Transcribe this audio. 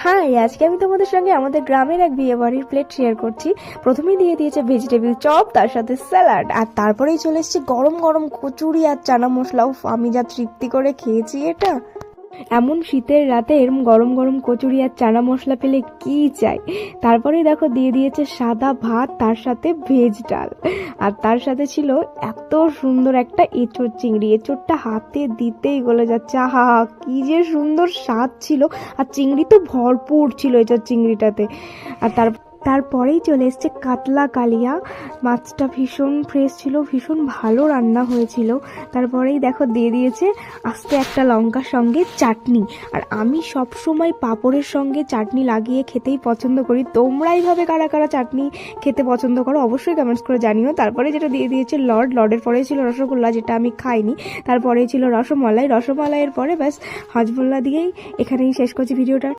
High, আজকে আমি তোমাদের সঙ্গে আমাদের গ্রামের এক বিয়ে বাড়ির প্লেট শেয়ার করছি। প্রথমেই দিয়ে দিয়েছে ভেজিটেবিল চপ, তার সাথে স্যালাড, আর তারপরেই চলে এসেছে গরম গরম কচুরি আর চানা মশলা। উফ, আমি যা তৃপ্তি করে খেয়েছি এটা। এমন শীতের রাতে এরম গরম গরম কচুরি আর চানা মশলা পেলে কি চাই। তারপরেই দেখো দিয়ে দিয়েছে সাদা ভাত, তার সাথে ভেজ ডাল, আর তার সাথে ছিল এত সুন্দর একটা এঁচোড় চিংড়ি। এঁচোড়টা হাতে দিতেই গলে যাচ্ছে, আহা কি যে সুন্দর স্বাদ ছিল। আর চিংড়ি তো ভরপুর ছিল এঁচোড় চিংড়িটাতে। আর তারপরেই চলে এসছে কাতলা কালিয়া। মাছটা ভীষণ ফ্রেশ ছিল, ভীষণ ভালো রান্না হয়েছিল। তারপরেই দেখো দিয়ে দিয়েছে আস্তে একটা লঙ্কার সঙ্গে চাটনি। আর আমি সব সময় পাঁপড়ের সঙ্গে চাটনি লাগিয়ে খেতেই পছন্দ করি। তোমরা এইভাবে কারা কারা চাটনি খেতে পছন্দ করো অবশ্যই কমেন্টস করে জানিও। তারপরে যেটা দিয়ে দিয়েছে লর্ডের পরে ছিল রসগোল্লা, যেটা আমি খাইনি। তারপরে ছিল রসমালাইয়ের পরে ব্যাস হজমোল্লা দিয়েই এখানেই শেষ করছি ভিডিওটা।